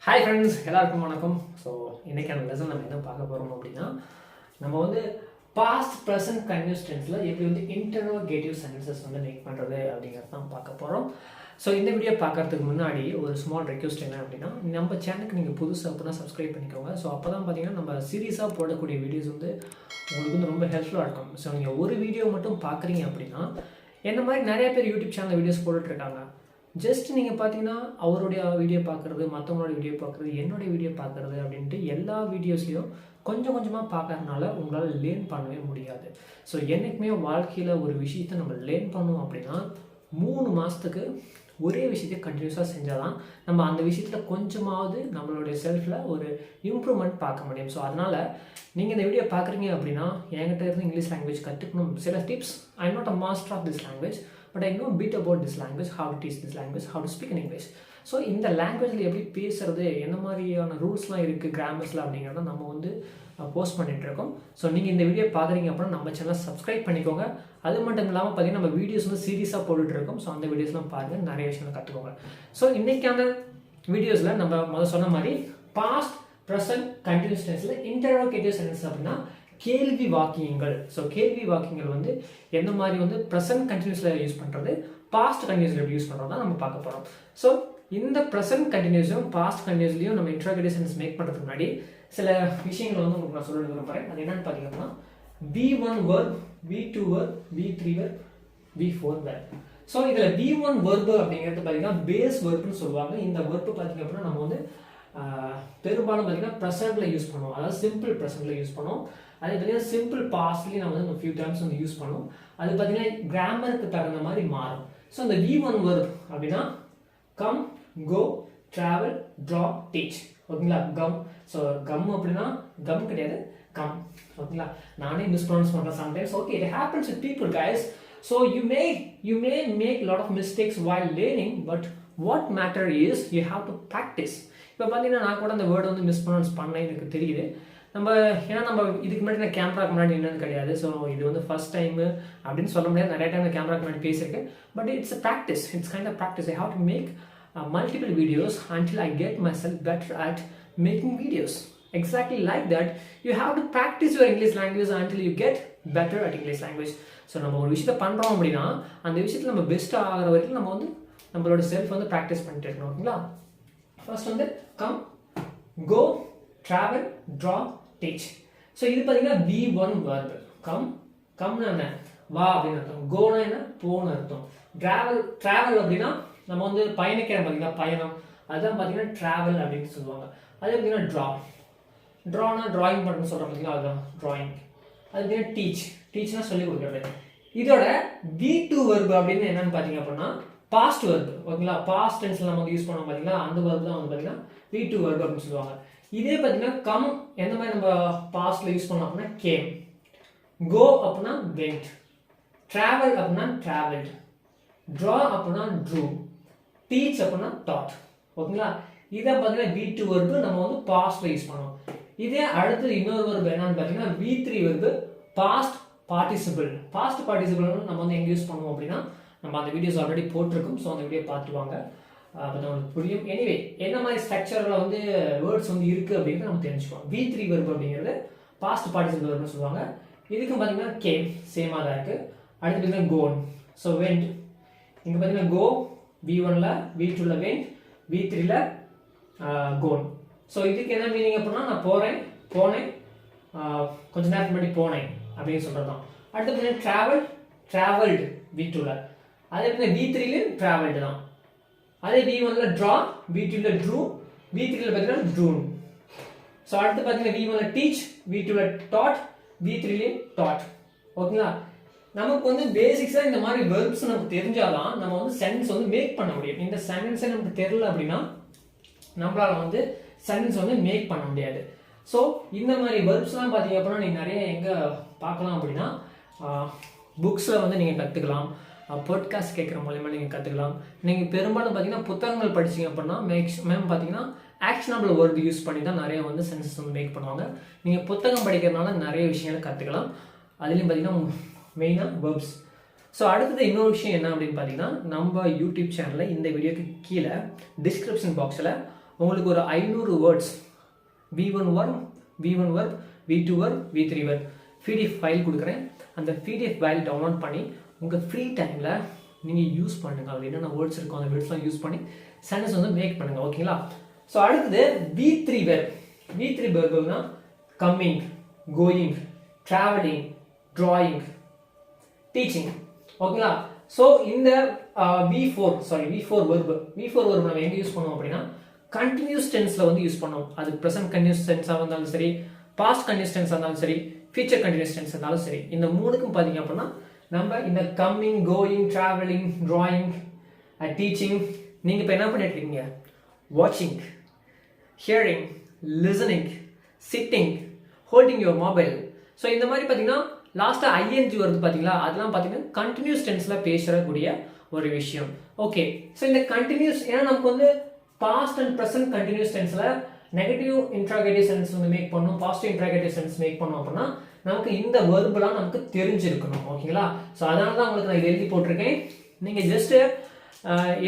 Hi friends, எல்லாருக்கும் வணக்கம். So இன்றைக்கான லெசன் நம்ம என்ன பார்க்க போகிறோம் அப்படின்னா, நம்ம வந்து பாஸ்ட் ப்ரெசன்ட் கன்டினியூஸ் டென்ஸில் எப்படி வந்து இன்டரோகேட்டிவ் சென்டென்சஸ் வந்து மேக் பண்ணுறது அப்படிங்கிறது தான் பார்க்க போகிறோம். ஸோ இந்த வீடியோ பார்க்குறதுக்கு முன்னாடி ஒரு ஸ்மால் ரெக்வஸ்ட் என்ன அப்படின்னா, நம்ம சேனலுக்கு நீங்கள் புதுசாக அப்படின்னா சப்ஸ்கிரைப் பண்ணிக்கோங்க. ஸோ அப்போ தான் பார்த்தீங்கன்னா நம்ம சீரியஸாக போடக்கூடிய வீடியோஸ் வந்து உங்களுக்கு வந்து ரொம்ப ஹெல்ப்ஃபுல்லாக இருக்கும். ஸோ நீங்கள் ஒரு வீடியோ மட்டும் பார்க்குறீங்க அப்படின்னா, என்ன மாதிரி நிறைய பேர் யூடியூப் சேனலில் வீடியோஸ் போட்டுட்ருக்காங்க. ஜஸ்ட் நீங்கள் பார்த்தீங்கன்னா அவருடைய வீடியோ பார்க்குறது, மற்றவங்களோட வீடியோ பார்க்குறது, என்னுடைய வீடியோ பார்க்குறது அப்படின்ட்டு எல்லா வீடியோஸ்லையும் கொஞ்சம் கொஞ்சமாக பார்க்கறதுனால உங்களால் லேர்ன் பண்ணவே முடியாது. ஸோ என்றைக்குமே வாழ்க்கையில் ஒரு விஷயத்தை நம்ம லேர்ன் பண்ணோம் அப்படின்னா 3 மாதத்துக்கு ஒரே விஷயத்தை கண்டினியூஸாக செஞ்சால் தான் நம்ம அந்த விஷயத்தில் கொஞ்சமாவது நம்மளுடைய செல்ஃபில் ஒரு இம்ப்ரூவ்மெண்ட் பார்க்க முடியும். ஸோ அதனால் நீங்கள் இந்த வீடியோ பார்க்குறீங்க அப்படின்னா என்கிட்ட இருந்து இங்கிலீஷ் லாங்குவேஜ் கற்றுக்கணும் சில tips. I am not a master of this language, but I know a bit about this language, how to teach this language, how to speak in English. So இந்த லாங்குவேஜில் எப்படி பேசுகிறது, என்ன மாதிரியான ரூல்ஸ்லாம் இருக்குது கிராமர்ஸில் அப்படிங்கிறத நம்ம வந்து போஸ்ட் பண்ணிகிட்ருக்கோம். ஸோ நீங்கள் இந்த வீடியோ பார்க்குறீங்க அப்படின்னா நம்ம சேனலை சப்ஸ்கிரைப் பண்ணிக்கோங்க. அது மட்டும் இல்லாமல் பார்த்தீங்கன்னா நம்ம வீடியோஸ் வந்து சீரியஸாக போட்டுட்ருக்கோம். ஸோ அந்த வீடியோஸ்லாம் பாருங்கள், நிறைய விஷயங்களை கற்றுக்கோங்க. ஸோ இன்றைக்கான வீடியோஸில் நம்ம முதல் சொன்ன மாதிரி பாஸ்ட் ப்ரெசன்ட் கண்டினியூஸ் டென்ஸில் இன்டரோகேட்டிவ் சென்டென்ஸ் அப்படின்னா கேள்வி வாக்கியங்கள். ஸோ கேள்வி வாக்கியங்கள் வந்து எந்த மாதிரி வந்து ப்ரெசன்ட் கண்டினியூஸில் யூஸ் பண்ணுறது, பாஸ்ட் கண்டினியூஸில் எப்படி யூஸ் பண்ணுறது தான் நம்ம பார்க்க போகிறோம். ஸோ இந்த ப்ரெசன்ட் கண்டினியூஸும் பாஸ்ட் கண்டினியூஸ்லையும் நம்ம இன்டரோகேட்டிவ் சென்டென்ஸ் மேக் பண்ணுறதுக்கு முன்னாடி சில விஷயங்கள் வந்து உங்களுக்கு நான் சொல்ல விரும்புகிறேன். அது என்னென்னு பார்த்தீங்கன்னா, V1 verb, V2 verb, V3 verb, V4 verb. So இதில் V1 verb அப்படிங்கிறது பார்த்தீங்கன்னா பேஸ் வெர்ப்னு சொல்லுவாங்க. இந்த வெர்ப் பார்த்தீங்க அப்படின்னா நம்ம வந்து பெரும்பாலும் பார்த்தீங்கன்னா ப்ரெசன்ட்டில் யூஸ் பண்ணுவோம், அதாவது சிம்பிள் ப்ரெசன்ட்டில் யூஸ் பண்ணுவோம். அதே பார்த்தீங்கன்னா சிம்பிள் பாஸ்ட்லேயும் நம்ம வந்து ஃபியூ டைம்ஸ் வந்து யூஸ் பண்ணுவோம். அது பார்த்தீங்கன்னா கிராமருக்கு தகுந்த மாதிரி மாறும். ஸோ இந்த V1 verb அப்படின்னா come, go, travel, draw, teach. ஓகேங்களா? கம். ஸோ கம் அப்படின்னா கம் கிடையாது, கம். ஓகேங்களா? நானே மிஸ்ப்ரொனவுன்ஸ் பண்ணுறேன் sometimes. Okay, it happens with people guys. So you may make lot of mistakes while learning, but what matter is you have to practice. இப்போ பார்த்தீங்கன்னா நான் கூட அந்த வேர்டு வந்து மிஸ்ப்ரொனவுன்ஸ் பண்ணேன், எனக்கு தெரியுது. ஏன்னா நம்ம இதுக்கு முன்னாடி நான் கேமராக்கு முன்னாடி என்னன்னு கிடையாது. ஸோ இது வந்து ஃபர்ஸ்ட் டைமு அப்படின்னு சொல்ல முடியாது. நிறைய டைம் கேமராக்கு முன்னாடி பேசியிருக்கேன். But it's a practice, it's kind of practice. I have to make multiple videos until I get myself better at making videos. Exactly like that, you have to practice your English language until you get better at English language. So நம்ம ஒரு விஷயத்தை பண்ணுறோம் அப்படின்னா அந்த விஷயத்தில் நம்ம பெஸ்ட்டாக ஆகிற வரைக்கும் நம்ம வந்து நம்மளோட செல்ஃப் வந்து ப்ராக்டிஸ் பண்ணிட்டு இருக்கணும். ஓகேங்களா? ஃபர்ஸ்ட் வந்து come, go, travel, draw, teach. So இது பார்த்தீங்கன்னா V1 verb. கம்னா என்ன? வா அப்படின்னு அர்த்தம். கோனா என்ன? போன்னு அர்த்தம். ட்ராவல் அப்படின்னா நம்ம வந்து பயணிக்கிறோம் பார்த்தீங்கன்னா, பயணம், அதுதான் பார்த்தீங்கன்னா ட்ராவல் அப்படின்னு சொல்லுவாங்க. அதே பார்த்தீங்கன்னா ட்ரானா ட்ராயிங் பண்ணுன்னு சொல்கிறோம் பார்த்தீங்கன்னா, அதுதான் ட்ராயிங். அது பார்த்தீங்கன்னா டீச்னா சொல்லிக் கொடுக்குறது. இதோட V2 verb அப்படின்னு என்னன்னு பார்த்தீங்க அப்படின்னா பாஸ்ட் verb. ஓகேங்களா? பாஸ்ட் டென்ஸில் நம்ம வந்து யூஸ் பண்ணுவோம் பார்த்தீங்களா, அந்த verb தான் வந்து பார்த்தீங்கன்னா V2 verb அப்படின்னு சொல்லுவாங்க. இதே பார்த்தீங்கன்னா கம் எந்த மாதிரி நம்ம பாஸ்ட்ல யூஸ் பண்ணோம் அப்படின்னா கேம், கோ அப்படின்னா வெண்ட், ட்ராவல் அப்படின்னா ட்ராவல்ட், ட்ரா அப்படின்னா ட்ரூ, டீச் அப்படின்னா டாட். ஓகேங்களா? இதை பார்த்தீங்கன்னா V2 verb நம்ம வந்து பாஸ்ட்ல யூஸ் பண்ணுவோம். இதே அடுத்து இன்னொரு verb என்னன்னு பார்த்தீங்கன்னா V3 verb, past participle. Past participle நம்ம வந்து எங்கே யூஸ் பண்ணுவோம் அப்படின்னா நம்ம அந்த வீடியோஸ் ஆல்ரெடி போட்டிருக்கோம். ஸோ அந்த வீடியோ பார்த்துவாங்க, அப்போ உங்களுக்கு புரியும். எனிவே என்ன மாதிரி ஸ்ட்ரக்சரில் வந்து வேர்ட்ஸ் வந்து இருக்குது அப்படிங்கிறத நம்ம தெரிஞ்சுக்குவோம். V3 verb அப்படிங்கிறது பாஸ்ட் பார்ட்டிசிபிள் வெர்ப்னு சொல்லுவாங்க. இதுக்கும் பார்த்தீங்கன்னா கேம் சேமாக தான் இருக்குது. அடுத்து பார்த்தீங்கன்னா கோன். So went. இங்கே பார்த்தீங்கன்னா கோ V1ல, V2ல வெண்ட், V3ல கோன். ஸோ இதுக்கு என்ன மீனிங் அப்படின்னா நான் போனேன், கொஞ்ச நேரத்துக்கு முன்னாடி போனேன் அப்படின்னு சொல்கிறது தான். அடுத்து பார்த்தீங்கன்னா ட்ராவல்டு V2ல. அதே பார்த்தீங்கன்னா V3லையும் ட்ராவல்டு தான். அதே V1ல ட்ரா, V2ல ட்ரூ, V3ல பார்த்தீங்கன்னா ட்ரூன். ஸோ அடுத்து பார்த்தீங்கன்னா V1ல டீச், V2ல டாட், V3ல டாட். ஓகேங்களா? நமக்கு வந்து பேசிக்ஸாக இந்த மாதிரி வெர்ப்ஸ் நமக்கு தெரிஞ்சாதான் நம்ம வந்து சென்டென்ஸ் வந்து மேக் பண்ண முடியும். இந்த சென்டென்ஸே நமக்கு தெரியல அப்படின்னா நம்மளால வந்து சென்டென்ஸ் வந்து மேக் பண்ண முடியாது. ஸோ இந்த மாதிரி வெர்ப்ஸ்லாம் பார்த்தீங்க அப்படின்னா நீங்கள் நிறைய எங்கே பார்க்கலாம் அப்படின்னா புக்ஸில் வந்து நீங்கள் கற்றுக்கலாம், பாட்காஸ்ட் கேட்குற மூலயமா நீங்கள் கற்றுக்கலாம். நீங்கள் பெரும்பாலும் பார்த்தீங்கன்னா புத்தகங்கள் படிச்சிங்க அப்படின்னா மேம் பார்த்தீங்கன்னா ஆக்ஷனபிள் வேர்டு யூஸ் பண்ணி தான் நிறைய வந்து சென்டென்ஸ் வந்து மேக் பண்ணுவாங்க. நீங்கள் புத்தகம் படிக்கிறதுனால நிறைய விஷயங்களை கற்றுக்கலாம். அதுலேயும் பார்த்தீங்கன்னா மெயினாக வெர்ப்ஸ். ஸோ அடுத்தது இன்னொரு விஷயம் என்ன அப்படின்னு பார்த்தீங்கன்னா நம்ம யூடியூப் சேனலில் இந்த வீடியோக்கு கீழே டிஸ்கிரிப்ஷன் பாக்ஸில் உங்களுக்கு ஒரு 500 words V1 verb, V1 verb, V2 verb, V3 verb PDF file கொடுக்குறேன். அந்த PDF ஃபைல் டவுன்லோட் பண்ணி உங்கள் ஃப்ரீ டைமில் நீங்கள் யூஸ் பண்ணுங்கள். அதில் என்னென்ன வேர்ட்ஸ் இருக்கும் அந்த வேர்ட்ஸ்லாம் யூஸ் பண்ணி சென்டென்ஸ் வந்து மேக் பண்ணுங்கள். ஓகேங்களா? ஸோ அடுத்தது V3 verb. V3 verb coming, going, travelling, drawing, teaching. ஓகேங்களா? ஸோ இந்த V4 verb நம்ம எங்கே யூஸ் பண்ணுவோம் அப்படின்னா கண்டினியூஸ் டென்ஸில் வந்து யூஸ் பண்ணுவோம். அது ப்ரெசன்ட் கண்டினியூஸ் டென்ஸாக இருந்தாலும் சரி, பாஸ்ட் கண்டினியூஸ் டென்ஸாக இருந்தாலும் சரி, ஃபியூச்சர் கண்டினியூஸ் டென்ஸ் இருந்தாலும் சரி, இந்த மூணுக்கும் பார்த்தீங்க அப்படின்னா நம்ம இந்த coming, going, travelling, drawing, teaching, நீங்கள் இப்போ என்ன பண்ணிட்டு இருக்கீங்க? வாட்சிங், hearing, listening, sitting, holding your mobile. So இந்த மாதிரி பார்த்தீங்கன்னா லாஸ்ட்டாக ஐஎன்ஜி வருது பார்த்தீங்களா, அதெல்லாம் பார்த்தீங்கன்னா கண்டினியூஸ் டென்ஸில் பேசக்கூடிய ஒரு விஷயம். ஓகே, ஸோ இந்த கண்டினியூஸ் ஏன்னா நமக்கு வந்து பாஸ்ட் அண்ட் ப்ரெசன்ட் கண்டினியூஸ் டென்ஸில் நெகட்டிவ் இன்ட்ராகேட்டிவ் சென்ஸ் வந்து மேக் பண்ணணும், பாசிட்டிவ் இன்ட்ராகேட்டிவ் சென்ஸ் மேக் பண்ணணும் அப்படின்னா நமக்கு இந்த வெர்பெலாம் நமக்கு தெரிஞ்சிருக்கணும். ஓகேங்களா? ஸோ அதனால தான் உங்களுக்கு நான் எழுதி போட்டிருக்கேன். நீங்கள் ஜஸ்ட்டு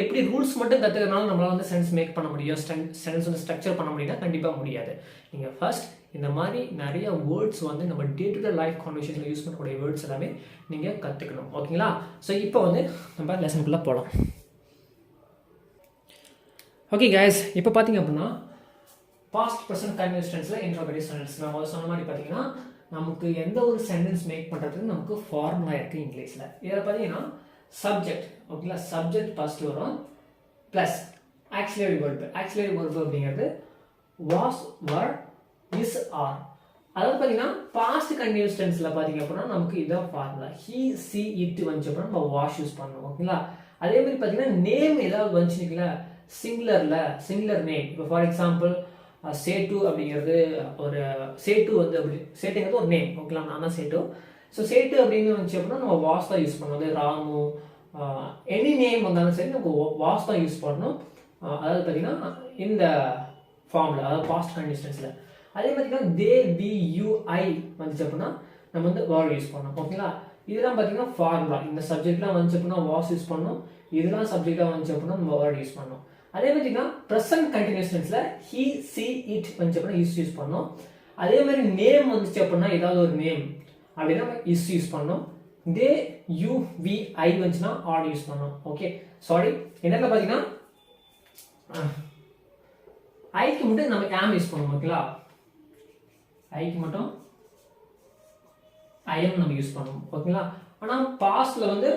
எப்படி ரூல்ஸ் மட்டும் கற்றுக்கிறனால நம்மளால் வந்து சென்ஸ் மேக் பண்ண முடியும், சென்ஸ் வந்து ஸ்ட்ரக்சர் பண்ண முடியும்னா கண்டிப்பாக முடியாது. நீங்கள் ஃபர்ஸ்ட் இந்த மாதிரி நிறைய வேர்ட்ஸ் வந்து நம்ம டே டு டே லைஃப் கான்வர்சேஷனில் யூஸ் பண்ணக்கூடிய வேர்ட்ஸ் எல்லாமே நீங்கள் கற்றுக்கணும். ஓகேங்களா? ஸோ இப்போ வந்து நம்ம லெசனுக்குள்ளே போகலாம். ஓகே கைஸ், இப்போ பார்த்தீங்க அப்படின்னா பாஸ்ட் ப்ரெசன்ட் கண்டினியூஸ் டென்ஸில் இன்ட்ரோகேட்டிவ் சென்டென்ஸ் நம்ம சொன்ன மாதிரி பார்த்தீங்கன்னா நமக்கு எந்த ஒரு சென்டென்ஸ் மேக் பண்ணுறதுக்கு நமக்கு ஃபார்முலா இருக்குது இங்கிலீஷில். இதில் பார்த்தீங்கன்னா சப்ஜெக்ட், ஓகேங்களா, சப்ஜெக்ட் ஃபர்ஸ்ட் வரும் plus auxiliary verb. Auxiliary verb அப்படிங்கிறது வாஸ், வர், இஸ், ஆர். அதாவது பார்த்தீங்கன்னா பாஸ்ட் கண்டினியூஸ் டென்ஸில் பார்த்தீங்க அப்படின்னா நமக்கு இதான் ஃபார்முலா. ஹி, சி, இட் வந்துச்சு அப்படின்னா நம்ம வாஷ் யூஸ் பண்ணணும். ஓகேங்களா? அதே மாதிரி பார்த்தீங்கன்னா நேம் ஏதாவது வந்துச்சுங்களா சிங்குலர் நேம். இப்போ ஃபார் எக்ஸாம்பிள் சேட்டு அப்படிங்கிறது ஒரு சேட்டு வந்து அப்படி சேட்டுங்கிறது ஒரு நேம். ஓகேங்களா? நான் தான் சேட்டு. ஸோ சேட்டு அப்படின்னு வந்துச்சு அப்படின்னா நம்ம வாஷ் தான் யூஸ் பண்ணணும். அது ராமு, எனி நேம் வந்தாலும் சரி நம்ம வாஷ் தான் யூஸ் பண்ணணும். அதாவது பார்த்தீங்கன்னா இந்த ஃபார்மில், அதாவது பாஸ்ட் கண்டினியூஸ் டென்ஸில். அதே பார்த்தீங்கன்னா தே, வி, யூ, ஐ வந்துச்சு அப்படின்னா நம்ம வந்து வேர்ட் யூஸ் பண்ணணும். ஓகேங்களா? இதெல்லாம் பார்த்தீங்கன்னா ஃபார்முலா. இந்த சப்ஜெக்ட்லாம் வந்துச்சு அப்படின்னா வாஷ் யூஸ் பண்ணணும். இதெல்லாம் சப்ஜெக்டாக வந்துச்சு அப்படின்னா நம்ம வேர்ட் யூஸ் பண்ணணும். அதே பார்த்தீங்கன்னா ப்ரெசன்ட் கண்டினியூஸ் டென்ஸில் ஹி, சி, இட் வந்துச்சு அப்படின்னா யூஸ் பண்ணணும். அதே மாதிரி நேம் வந்துச்சு அப்படின்னா ஏதாவது ஒரு நேம் அப்படின்னா இஸ் யூஸ் பண்ணணும். தே, யூ, வி, ஐ வந்துச்சுன்னா ஆட் யூஸ் பண்ணணும். ஓகே, சாரி, என்னென்ன பார்த்தீங்கன்னா ஐக்கு மட்டும் நம்ம ஆம் யூஸ் பண்ணுவோம். ஓகேங்களா? ஐக்கு மட்டும் ஐஎம் நம்ம யூஸ் பண்ணுவோம். ஓகேங்களா? ஆனால் பாஸ்ட்ல வந்து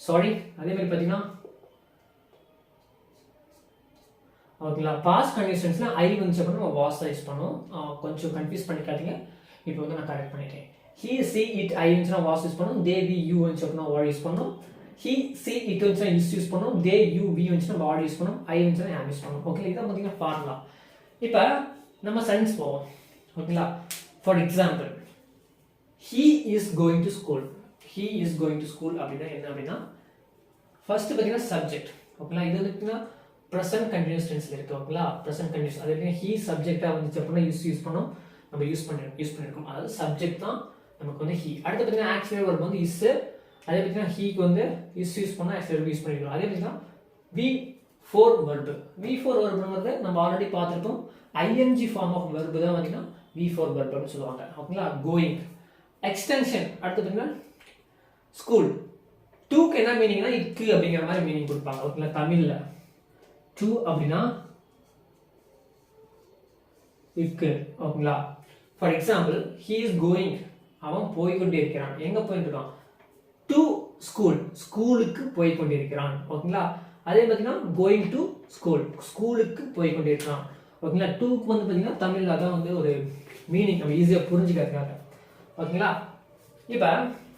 சாரி, அதே மாதிரி பார்த்தீங்கன்னா ஓகேங்களா, பாஸ்ட் கண்டிஷன்ஸ்ல ஐ வந்துச்சு அப்படின்னா நம்ம வாஸ் தான் யூஸ் பண்ணுவோம். கொஞ்சம் கன்ஃபியூஸ் பண்ணிக்காதீங்க. இப்போ வந்து நான் கரெக்ட் பண்ணிட்டேன். ஹி, சி, இட், ஐ வந்துச்சுன்னா வாஸ் யூஸ் பண்ணுவோம். தே, வி, யூ வந்துச்சு அப்படின்னா வாட் யூஸ் பண்ணுவோம். ஹி, சி, இட் வந்துச்சுன்னா இஸ் யூஸ் பண்ணுவோம். தே, யூ, வி வந்துச்சுன்னா வாட் யூஸ் பண்ணுவோம். ஐ வந்துச்சுன்னா ஆம் யூஸ் பண்ணுவோம். ஓகே, இதான் பார்த்தீங்கன்னா ஃபார்முலா. இப்போ நம்ம சென்ஸ் போவோம். ஓகேங்களா? For example he is going to school. he is going to school அப்படின்னா என்ன அப்படின்னா ஃபர்ஸ்ட் பார்த்தீங்கன்னா சப்ஜெக்ட். ஓகேங்களா? இது வந்து ப்ரெசன்ட் கண்டினியூஸ் டென்ஸ்ல இருக்கு. ஓகேங்களா? Present continuous. அதே மாதிரி he சப்ஜெக்டாக வந்துச்சு அப்படின்னா யூஸ் பண்ணோம், நம்ம யூஸ் பண்ணிருக்கோம். அதாவது சப்ஜெக்ட் தான் நமக்கு வந்து he. அடுத்து பார்த்தீங்கன்னா ஆக்சிலரி வெர்ப் வந்து is. அதே பார்த்தீங்கன்னா heக்கு வந்து is யூஸ் பண்ணா ஆக்சிலரி வெர்ப் யூஸ் பண்ணிருக்கோம். அதே பார்த்தீங்கன்னா V4 வெர்ப். V4 வெர்ப்ங்கிறது நம்ம ஆல்ரெடி பார்த்துருக்கோம். ING ஃபார்ம் ஆஃப் வெர்ப் தான் பார்த்தீங்கன்னா V4 வெர்ப் அப்படின்னு சொல்லுவாங்க. ஓகேங்களா? கோயிங். எக்ஸ்டென்ஷன் அடுத்து பார்த்தீங்கன்னா ஸ்கூல். டூக்கு என்ன மீனிங்னா இக்கு அப்படிங்கிற மாதிரி மீனிங் கொடுப்பாங்க. ஓகேங்களா? தமிழ்ல டூ அப்படின்னா இக்கு. ஓகேங்களா? For example he is going, அவன் போய்கொண்டே இருக்கிறான். எங்க போயிட்டு இருக்கான்? டு ஸ்கூல், ஸ்கூலுக்கு போய்கொண்டே இருக்கிறான். ஓகேங்களா? அதே பார்த்தீங்கன்னா கோயிங் டு ஸ்கூல், ஸ்கூலுக்கு போய்கொண்டே இருக்கிறான். ஓகேங்களா? டூக்கு வந்து பார்த்தீங்கன்னா தமிழ்ல அதான் வந்து ஒரு மீனிங் நம்ம ஈஸியாக புரிஞ்சுக்கிறதுக்காக. ஓகேங்களா? இப்போ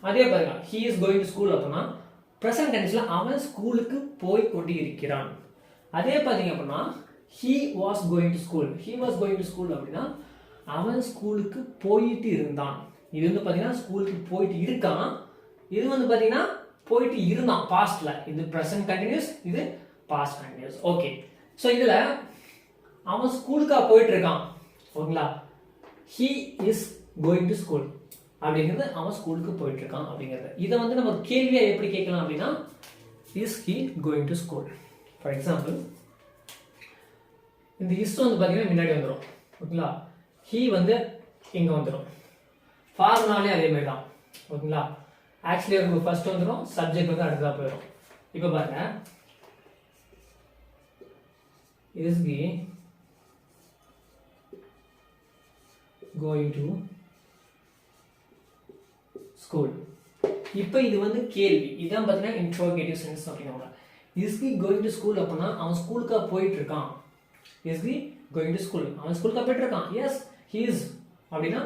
அதே பாருங்க, he is going to school அப்படின்னா ப்ரெசன்ட் டென்ஸ்ல அவன் ஸ்கூலுக்கு போய் கொண்டு இருக்கிறான். அதே பார்த்தீங்க அப்படின்னா he was going to school, he was going to school அப்படின்னா அவன் ஸ்கூலுக்கு போயிட்டு இருந்தான். இது வந்து பார்த்தீங்கன்னா ஸ்கூலுக்கு போயிட்டு இருக்கான். இது வந்து பார்த்தீங்கன்னா போயிட்டு இருந்தான் பாஸ்ட்ல. இது ப்ரெசன்ட் கண்டினியூஸ், இது பாஸ்ட் கண்டினியூஸ். ஓகே, ஸோ இதுல அவன் ஸ்கூலுக்கா போயிட்டு இருக்கான். ஓகேங்களா? he is going to school அப்படிங்கிறது அவன் ஸ்கூலுக்கு போயிட்டு இருக்கான் அப்படிங்கிறது. இதை வந்து நம்ம கேள்வியா எப்படி கேட்கலாம் அப்படின்னா is he going to school. For example இந்த இஸ் வந்து பார்த்தீங்கன்னா முன்னாடி வந்துடும். ஓகேங்களா? ஹீ வந்து இங்கே வந்துடும். ஃபார்முலாலே அதே மாதிரி தான். ஓகேங்களா? ஆக்சுவலி ஃபர்ஸ்ட் வந்துடும், சப்ஜெக்ட் வந்து அடுத்ததாக போயிடும். இப்போ பாருங்க, is he going to school? இப்போ இது வந்து கேள்வி. இதான் பார்த்தீங்கன்னா இன்ட்ரோகேட்டிவ் சென்டென்ஸ் அப்படிங்கிறாங்க. is he going to school அப்படின்னா அவன் ஸ்கூலுக்கா போயிட்டு இருக்கான். is he going to school? அவன் ஸ்கூலுக்கா போயிட்டு இருக்கான். yes he is அப்படின்னா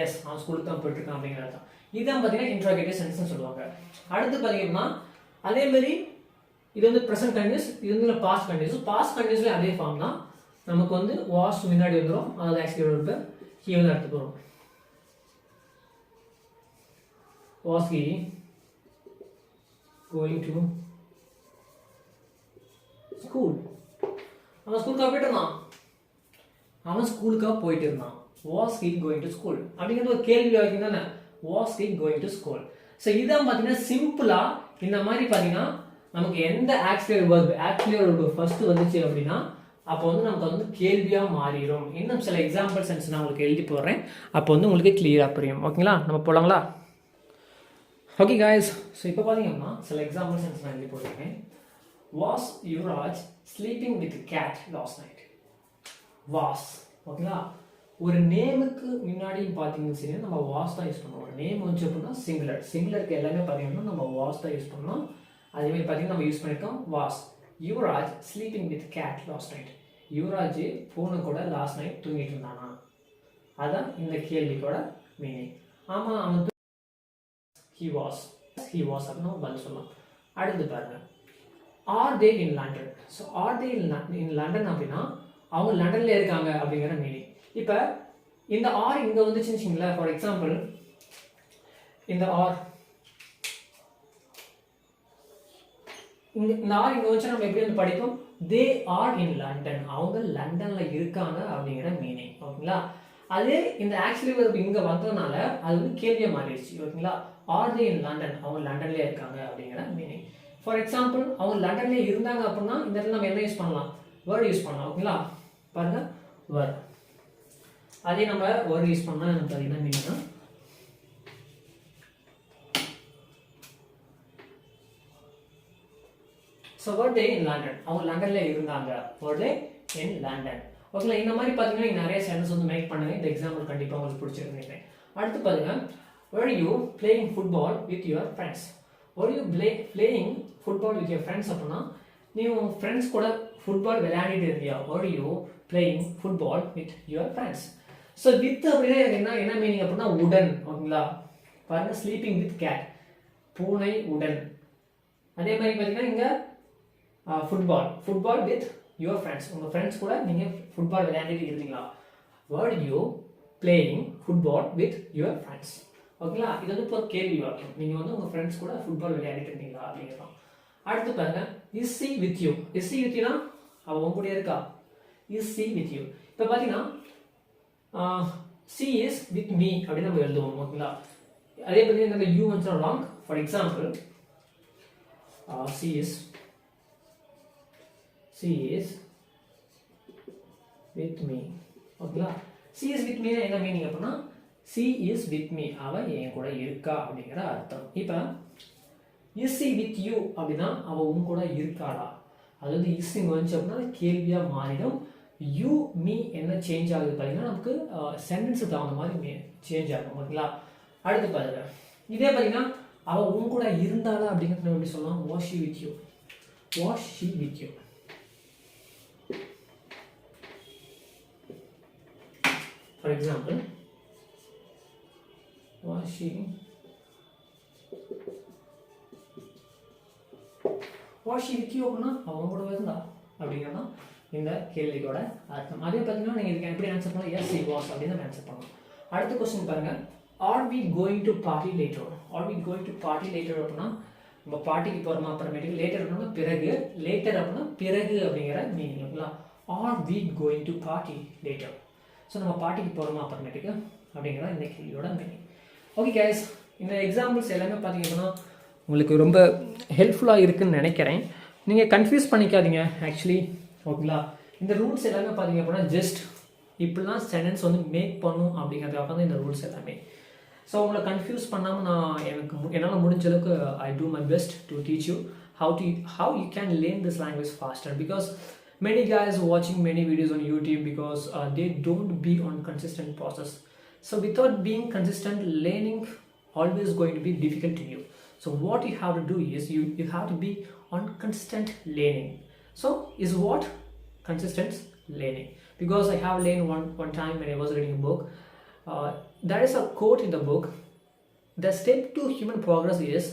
எஸ் அவன் ஸ்கூலுக்கு தான் போயிட்டு இருக்கான் அப்படிங்கிறது தான். இதுதான் பார்த்தீங்கன்னா இன்ட்ரோகேட்டிவ் சென்டென்ஸ் சொல்லுவாங்க. அடுத்து பார்த்தீங்கன்னா அதே மாதிரி இது வந்து ப்ரெசென்ட் கண்டினியூஸ், இது வந்து பாஸ்ட் கண்டினியூஸ். பாஸ்ட் கண்டினியூஸ்ல அதே ஃபார்ம் தான். நமக்கு வந்து வாஸ் முன்னாடி வந்துடும், அதாவது ஆக்சுவலி ஒரு ஹீ வந்து அடுத்து போகிறோம். was he going to school? அவன் ஸ்கூலுக்கா போயிட்டு இருந்தான். அவன் ஸ்கூலுக்கா போயிட்டு இருந்தான். was he going to school அப்படிங்கிறது ஒரு கேள்வி வாக்கியம் தானே. was he going to school? So இதான் பார்த்தீங்கன்னா சிம்பிளா இந்த மாதிரி பார்த்தீங்கன்னா நமக்கு எந்த ஆக்சிலரி வெர்ப் ஃபர்ஸ்ட் வந்துச்சு அப்படின்னா அப்போ வந்து நமக்கு வந்து கேள்வியா மாறிடும். இன்னும் சில எக்ஸாம்பிள் சென்ஸ் நான் உங்களுக்கு எழுதி போடுறேன், அப்போ வந்து உங்களுக்கு கிளியரா புரியும். ஓகேங்களா? நம்ம போலாங்களா? ஓகே காய்ஸ், ஸோ இப்போ பார்த்தீங்கன்னா சில எக்ஸாம்பிள் சென்ஸ் நான் எழுதி போட்டிருக்கேன். was Yuvraj sleeping with cat last night? was. ஓகேங்களா? ஒரு நேமுக்கு முன்னாடி பார்த்தீங்கன்னு சரி நம்ம வாஸ் தான் யூஸ் பண்ணுவோம். ஒரு நேம் வந்துச்சு அப்படின்னா சிங்குலருக்கு எல்லாமே பார்த்தீங்கன்னா நம்ம வாஸ் தான் யூஸ் பண்ணோம். அதே மாதிரி பார்த்தீங்கன்னா நம்ம யூஸ் பண்ணியிருக்கோம் was. Yuvraj sleeping with cat last night. Yuvraj பூனை கூட லாஸ்ட் நைட் தூங்கிட்டு இருந்தானா? அதான் இந்த கேள்வியோட மீனிங். ஆமாம் அவன் he was அப்படின்னு பதில் சொல்லலாம். அடுத்து பாருங்க, are they in London? So are they in London அப்படின்னா அவங்க லண்டன்ல இருக்காங்க அப்படிங்கிற மீனிங். இப்போ இந்த ஆர் இங்கே வந்துச்சுன்னு வச்சுங்களேன். ஃபார் எக்ஸாம்பிள் இந்த ஆர் இந்த ஆர் இங்கே வச்சு நம்ம எப்படி வந்து படிப்போம்? தே ஆர் இன் லண்டன், அவங்க லண்டன்ல இருக்காங்க அப்படிங்கிற மீனிங். ஓகேங்களா? அதே இந்த ஆக்சுவலி வெர்ப் இங்கே வந்ததுனால அது வந்து கேள்வியாக மாறிடுச்சு. ஓகேங்களா? ஆர் தே இன் லண்டன், அவங்க லண்டன்லேயே இருக்காங்க அப்படிங்கிற மீனிங். ஃபார் எக்ஸாம்பிள் அவங்க லண்டன்லேயே இருந்தாங்க அப்படின்னா இந்த இடத்துல நம்ம என்ன யூஸ் பண்ணலாம்? வேர்டு யூஸ் பண்ணலாம். ஓகேங்களா? பாருங்க, வேர்ட். அதே நம்ம வேர்டு யூஸ் பண்ணால் எனக்கு பார்த்தீங்கன்னா meaning so were they in London, அவங்க லண்டன்ல இருந்தாங்க. were they in London. ஓகேங்களா? இந்த மாதிரி பார்த்தீங்கன்னா நிறைய சென்டென்ஸ் வந்து மேக் பண்ணுங்க. இந்த எக்ஸாம்பிள் கண்டிப்பாக உங்களுக்கு பிடிச்சிருக்குன்னு. அடுத்து பாருங்க, were you playing football with your friends? were you playing football with your friends அப்படின்னா நீ உன் ஃப்ரெண்ட்ஸ் கூட ஃபுட்பால் விளையாடிட்டு இருந்தியா? were you playing football with your friends? So with அப்படின்னா என்ன மீனிங் அப்படின்னா உடன். ஓகேங்களா? பாருங்க, ஸ்லீப்பிங் வித் கேட், பூனை உடன். அதே மாதிரி பார்த்தீங்கன்னா இங்கே ஃபுட்பால் வித் யுவர் ஃப்ரெண்ட்ஸ், உங்கள் ஃப்ரெண்ட்ஸ் கூட நீங்கள் ஃபுட்பால் விளையாடிட்டு இருந்தீங்களா? were you playing football with your friends? ஓகேங்களா? இது வந்து இப்போ கேள்வி வாக்கியம். நீங்கள் வந்து உங்கள் ஃப்ரெண்ட்ஸ் கூட ஃபுட்பால் விளையாடிட்டு இருந்தீங்களா அப்படிங்கிறோம். அடுத்து பாருங்க, is she with you? is she with you-னா அவள் உங்க கூட இருக்கா? is she with you? இப்போ பார்த்தீங்கன்னா she is with me அப்படின்னு நம்ம எழுதுவோம். ஓகேங்களா? அதே பார்த்தீங்கன்னா இந்த you வந்துச்சுன்னா wrong. For example she is with me. ஓகேங்களா? she is with me என்ன மீனிங் அப்படின்னா she is with me, அவ என் கூட இருக்கா அப்படிங்கிற அர்த்தம். இப்போ is she with you அப்படின்னா அவ உன் கூட இருக்காளா? அதாவது is இங்க வந்துச்சு அப்படின்னா கேள்வியா மாறிடும். you me என்ன சேஞ்ச் ஆகுது பார்த்தீங்கன்னா நமக்கு சென்டென்ஸுக்கு தகுந்த மாதிரி சேஞ்ச் ஆகும். ஓகேங்களா? அடுத்து பாருங்க, இதே பார்த்தீங்கன்னா அவ உன் கூட இருந்தாளா அப்படிங்கிறது நம்ம எப்படி சொல்லலாம்? was she with you? was she with you? For example, was she with you அப்படின்னா அவங்க கூட இருந்தா அப்படிங்கிறதா இந்த கேள்வியோட அர்த்தம். அதே பார்த்தீங்கன்னா நீங்கள் இதுக்கு எப்படி ஆன்சர் பண்ணலாம்? yes she was அப்படின்னு ஆன்சர் பண்ணலாம். அடுத்த கொஸ்டின் பாருங்க, are we going to party later? are we going to party later அப்படின்னா நம்ம பார்ட்டிக்கு போகிறோமா அப்புறமேட்டுக்கு, லேட்டர் அப்படின்னா பிறகு, லேட்டர் அப்படின்னா பிறகு அப்படிங்கிற மீனிங். ஓகேங்களா? are we going to party later? So நம்ம பார்ட்டிக்கு போகிறோமா அப்புறமேட்டுக்கு அப்படிங்கிறத இந்த கேள்வியோட மீனிங். ஓகே கைஸ், இந்த எக்ஸாம்பிள்ஸ் எல்லாமே பார்த்தீங்கன்னா உங்களுக்கு ரொம்ப ஹெல்ப்ஃபுல்லாக இருக்குதுன்னு நினைக்கிறேன். நீங்கள் கன்ஃபியூஸ் பண்ணிக்காதீங்க ஆக்சுவலி. ஓகேங்களா? இந்த ரூல்ஸ் எல்லாமே பார்த்தீங்க அப்படின்னா ஜஸ்ட் இப்படிலாம் சென்டென்ஸ் வந்து மேக் பண்ணும் அப்படிங்கிறதுக்காக தான் இந்த ரூல்ஸ் எல்லாமே. ஸோ உங்களை கன்ஃபியூஸ் பண்ணாமல் நான் என்னால் முடிஞ்ச அளவுக்கு I do my best to teach you how you can learn this language faster, because many guys watching many videos on YouTube because they don't be on consistent process. So without being consistent, learning always going to be difficult to you. So what you have to do is you have to be on consistent learning. So is what consistent learning, because I have learned one time when I was reading a book, there is a quote in the book, the step to human progress is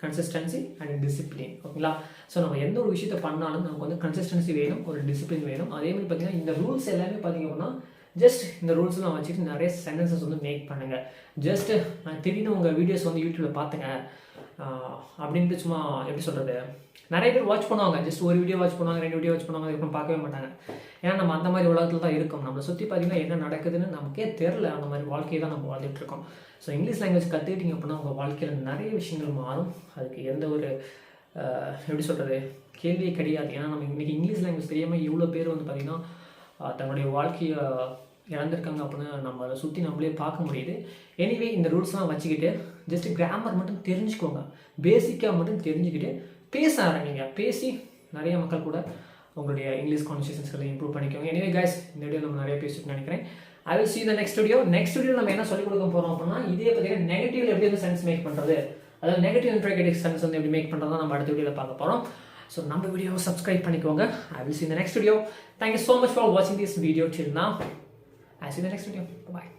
consistency and discipline. ஓகேங்களா? So நம்ம எந்த ஒரு விஷயத்தை பண்ணாலும் நமக்கு வந்து consistency வேணும், ஒரு டிசிப்ளின் வேணும். அதேமாதிரி பார்த்தீங்கன்னா இந்த ரூல்ஸ் எல்லாமே பார்த்தீங்க அப்படின்னா ஜஸ்ட் இந்த ரூல்ஸ்லாம் வச்சுட்டு நிறைய சென்டென்சஸ் வந்து மேக் பண்ணுங்கள். ஜஸ்ட் நான் திடீர்னு உங்கள் வீடியோஸ் வந்து யூடியூப்பில் பார்த்துங்க அப்படின்ட்டு சும்மா எப்படி சொல்கிறது, நிறைய பேர் வாட்ச் பண்ணுவாங்க, ஜஸ்ட் ஒரு வீடியோ வாட்ச் பண்ணுவாங்க, 2 வீடியோ வாட்ச் பண்ணுவாங்க, அதுக்கப்புறம் பார்க்கவே மாட்டாங்க. ஏன்னா நம்ம அந்த மாதிரி உலகத்தில் தான் இருக்கோம். நம்மளை சுற்றி பார்த்தீங்கன்னா என்ன நடக்குதுன்னு நமக்கே தெரில. அந்த மாதிரி வாழ்க்கையை தான் நம்ம வாழ்ந்துட்டு இருக்கோம். ஸோ இங்கிலீஷ் லாங்குவேஜ் கற்றுக்கிட்டிங்க அப்படின்னா உங்கள் வாழ்க்கையில் நிறைய விஷயங்கள் மாறும். அதுக்கு எந்த ஒரு எப்படி சொல்கிறது கேள்வியே கிடையாது. ஏன்னா நம்ம இன்றைக்கி இங்கிலீஷ் லாங்குவேஜ் தெரியாமல் இவ்வளோ பேர் வந்து பார்த்திங்கன்னா தன்னுடைய வாழ்க்கையை இழந்திருக்காங்க அப்படின்னு நம்ம அதை சுற்றி நம்மளே பார்க்க முடியுது. எனிவே இந்த ரூல்ஸ்லாம் வச்சுக்கிட்டு ஜஸ்ட் கிராமர் மட்டும் தெரிஞ்சுக்கோங்க, பேசிக்காக மட்டும் தெரிஞ்சுக்கிட்டு பேச ஆரம்பிங்க. பேசி நிறைய மக்கள் கூட உங்களுடைய இங்கிலீஷ் கான்வர்சேஷன்ஸ்களை இம்ப்ரூவ் பண்ணிக்கோங்க. எனிவே கைஸ், இந்த வீடியோ நம்ம நிறைய பேசிட்டு நினைக்கிறேன். I will see the next video. Next video நம்ம என்ன சொல்லிக் கொடுக்க போகிறோம் அப்படின்னா இதே பார்த்தீங்கன்னா நெகட்டிவ்ல எப்படி வந்து சென்ஸ் மேக் பண்ணுறது, அதாவது நெகட்டிவ் இன்டர்கேட்டிவ் சென்ஸ் வந்து எப்படி மேக் பண்ணுறது நம்ம அடுத்த வீடியோவில் பார்க்க போகிறோம். ஸோ நம்ம வீடியோவை சப்ஸ்கிரைப் பண்ணிக்கோங்க. I will see the next video. Thank you so much for watching this video till now. I see the next video. Bye bye.